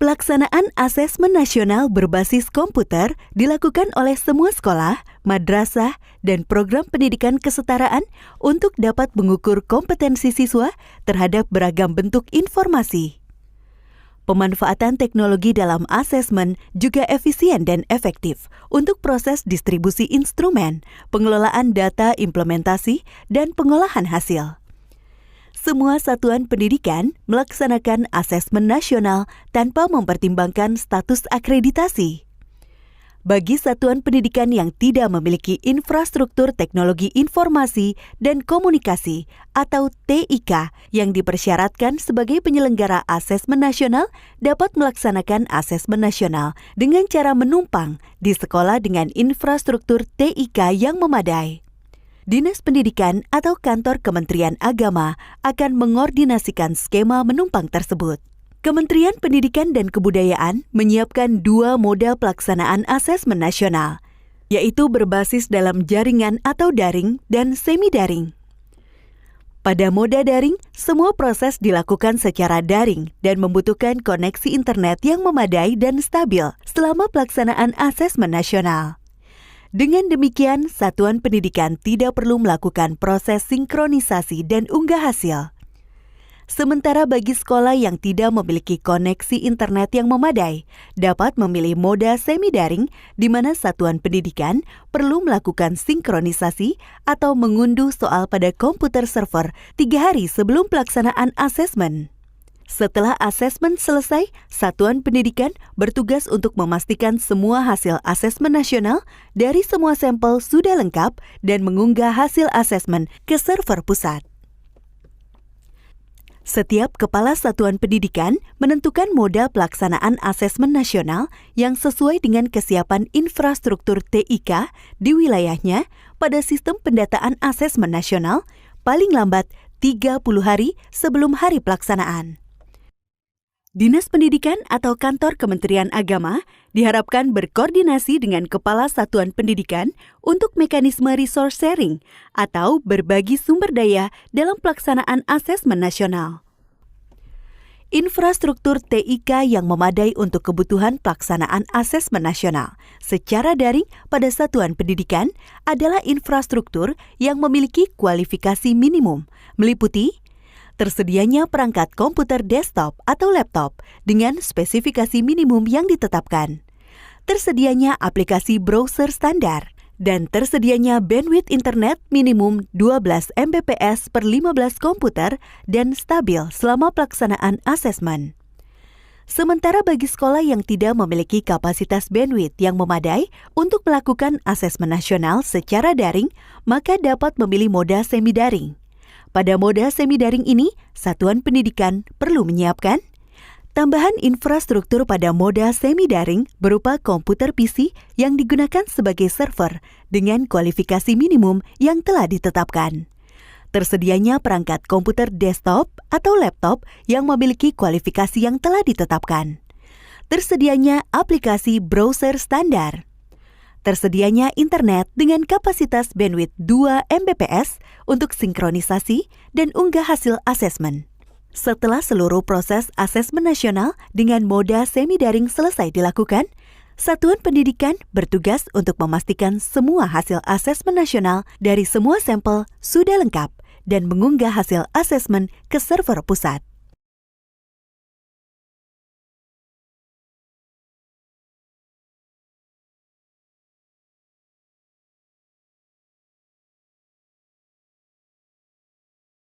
Pelaksanaan asesmen nasional berbasis komputer dilakukan oleh semua sekolah, madrasah, dan program pendidikan kesetaraan untuk dapat mengukur kompetensi siswa terhadap beragam bentuk informasi. Pemanfaatan teknologi dalam asesmen juga efisien dan efektif untuk proses distribusi instrumen, pengelolaan data implementasi, dan pengolahan hasil. Semua satuan pendidikan melaksanakan asesmen nasional tanpa mempertimbangkan status akreditasi. Bagi satuan pendidikan yang tidak memiliki infrastruktur teknologi informasi dan komunikasi atau TIK yang dipersyaratkan sebagai penyelenggara asesmen nasional dapat melaksanakan asesmen nasional dengan cara menumpang di sekolah dengan infrastruktur TIK yang memadai. Dinas Pendidikan atau Kantor Kementerian Agama akan mengordinasikan skema menumpang tersebut. Kementerian Pendidikan dan Kebudayaan menyiapkan 2 moda pelaksanaan asesmen nasional, yaitu berbasis dalam jaringan atau daring dan semi-daring. Pada moda daring, semua proses dilakukan secara daring dan membutuhkan koneksi internet yang memadai dan stabil selama pelaksanaan asesmen nasional. Dengan demikian, satuan pendidikan tidak perlu melakukan proses sinkronisasi dan unggah hasil. Sementara bagi sekolah yang tidak memiliki koneksi internet yang memadai, dapat memilih moda semi-daring di mana satuan pendidikan perlu melakukan sinkronisasi atau mengunduh soal pada komputer server 3 hari sebelum pelaksanaan asesmen. Setelah asesmen selesai, satuan pendidikan bertugas untuk memastikan semua hasil asesmen nasional dari semua sampel sudah lengkap dan mengunggah hasil asesmen ke server pusat. Setiap kepala satuan pendidikan menentukan moda pelaksanaan asesmen nasional yang sesuai dengan kesiapan infrastruktur TIK di wilayahnya pada sistem pendataan asesmen nasional paling lambat 30 hari sebelum hari pelaksanaan. Dinas Pendidikan atau Kantor Kementerian Agama diharapkan berkoordinasi dengan Kepala Satuan Pendidikan untuk mekanisme resource sharing atau berbagi sumber daya dalam pelaksanaan asesmen nasional. Infrastruktur TIK yang memadai untuk kebutuhan pelaksanaan asesmen nasional secara daring pada satuan pendidikan adalah infrastruktur yang memiliki kualifikasi minimum, meliputi tersedianya perangkat komputer desktop atau laptop dengan spesifikasi minimum yang ditetapkan, tersedianya aplikasi browser standar, dan tersedianya bandwidth internet minimum 12 Mbps per 15 komputer dan stabil selama pelaksanaan asesmen. Sementara bagi sekolah yang tidak memiliki kapasitas bandwidth yang memadai untuk melakukan asesmen nasional secara daring, maka dapat memilih moda semi-daring. Pada moda semi-daring ini, satuan pendidikan perlu menyiapkan tambahan infrastruktur pada moda semi-daring berupa komputer PC yang digunakan sebagai server dengan kualifikasi minimum yang telah ditetapkan. Tersedianya perangkat komputer desktop atau laptop yang memiliki kualifikasi yang telah ditetapkan. Tersedianya aplikasi browser standar. Tersedianya internet dengan kapasitas bandwidth 2 Mbps untuk sinkronisasi dan unggah hasil asesmen. Setelah seluruh proses asesmen nasional dengan moda semi-daring selesai dilakukan, satuan pendidikan bertugas untuk memastikan semua hasil asesmen nasional dari semua sampel sudah lengkap dan mengunggah hasil asesmen ke server pusat.